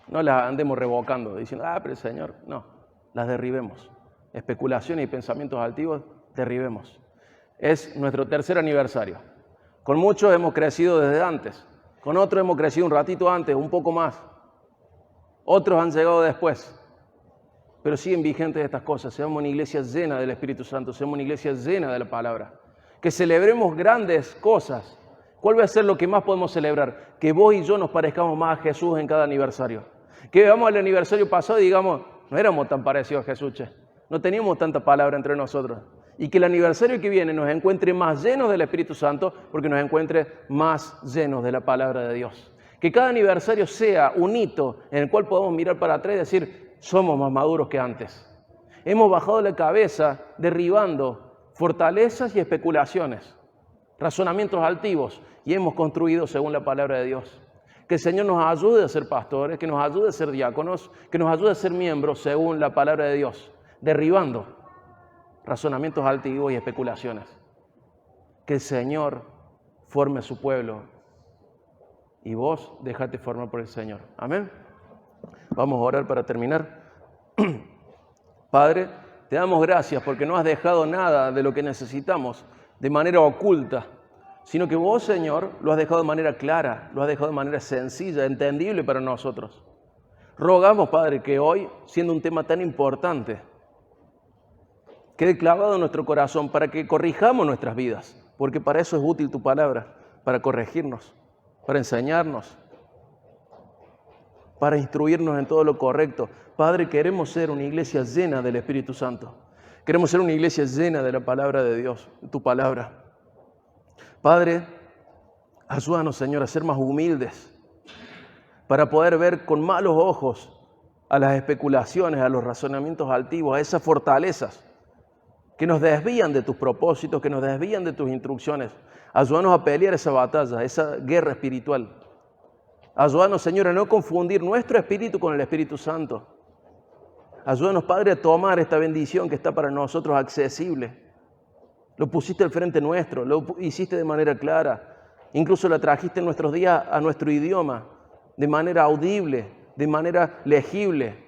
No las andemos revocando, diciendo, pero el Señor, no. Las derribemos. Especulaciones y pensamientos altivos, derribemos. Es nuestro tercer aniversario. Con muchos hemos crecido desde antes. Con otros hemos crecido un ratito antes, un poco más. Otros han llegado después. Pero siguen vigentes estas cosas. Seamos una iglesia llena del Espíritu Santo. Seamos una iglesia llena de la palabra. Que celebremos grandes cosas. ¿Cuál va a ser lo que más podemos celebrar? Que vos y yo nos parezcamos más a Jesús en cada aniversario. Que veamos el aniversario pasado y digamos, no éramos tan parecidos a Jesús, che. No teníamos tanta palabra entre nosotros. Y que el aniversario que viene nos encuentre más llenos del Espíritu Santo porque nos encuentre más llenos de la palabra de Dios. Que cada aniversario sea un hito en el cual podamos mirar para atrás y decir, somos más maduros que antes. Hemos bajado la cabeza derribando fortalezas y especulaciones, razonamientos altivos y hemos construido según la palabra de Dios. Que el Señor nos ayude a ser pastores, que nos ayude a ser diáconos, que nos ayude a ser miembros según la palabra de Dios, derribando razonamientos altivos y especulaciones. Que el Señor forme su pueblo y vos déjate formar por el Señor. Amén. Vamos a orar para terminar. Padre, te damos gracias porque no has dejado nada de lo que necesitamos de manera oculta, sino que vos, Señor, lo has dejado de manera clara, lo has dejado de manera sencilla, entendible para nosotros. Rogamos, Padre, que hoy, siendo un tema tan importante, quede clavado en nuestro corazón para que corrijamos nuestras vidas, porque para eso es útil tu palabra, para corregirnos, para enseñarnos, para instruirnos en todo lo correcto. Padre, queremos ser una iglesia llena del Espíritu Santo. Queremos ser una iglesia llena de la palabra de Dios, tu palabra. Padre, ayúdanos, Señor, a ser más humildes para poder ver con malos ojos a las especulaciones, a los razonamientos altivos, a esas fortalezas que nos desvían de tus propósitos, que nos desvían de tus instrucciones. Ayúdanos a pelear esa batalla, esa guerra espiritual. Ayúdanos, Señor, a no confundir nuestro espíritu con el Espíritu Santo. Ayúdanos, Padre, a tomar esta bendición que está para nosotros accesible. Lo pusiste al frente nuestro, lo hiciste de manera clara. Incluso la trajiste en nuestros días a nuestro idioma, de manera audible, de manera legible.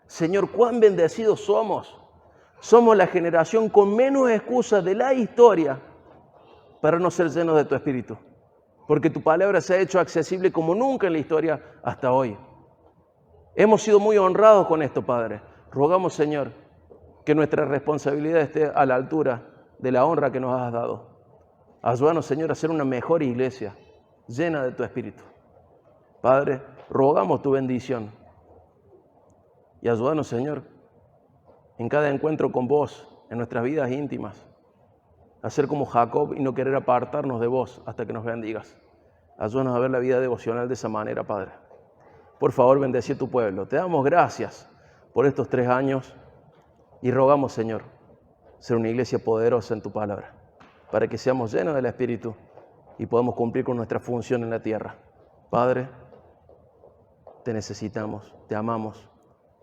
Señor, cuán bendecidos somos. Somos la generación con menos excusas de la historia para no ser llenos de tu Espíritu. Porque tu palabra se ha hecho accesible como nunca en la historia hasta hoy. Hemos sido muy honrados con esto, Padre. Rogamos, Señor, que nuestra responsabilidad esté a la altura de la honra que nos has dado. Ayúdanos, Señor, a ser una mejor iglesia, llena de tu Espíritu. Padre, rogamos tu bendición. Y ayúdanos, Señor, en cada encuentro con vos, en nuestras vidas íntimas, a ser como Jacob y no querer apartarnos de vos hasta que nos bendigas. Ayúdanos a ver la vida devocional de esa manera, Padre. Por favor, bendecí a tu pueblo. Te damos gracias por estos 3 años y rogamos, Señor, ser una iglesia poderosa en tu palabra, para que seamos llenos del Espíritu y podamos cumplir con nuestra función en la tierra. Padre, te necesitamos, te amamos,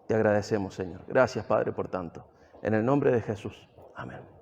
te agradecemos, Señor. Gracias, Padre, por tanto. En el nombre de Jesús. Amén.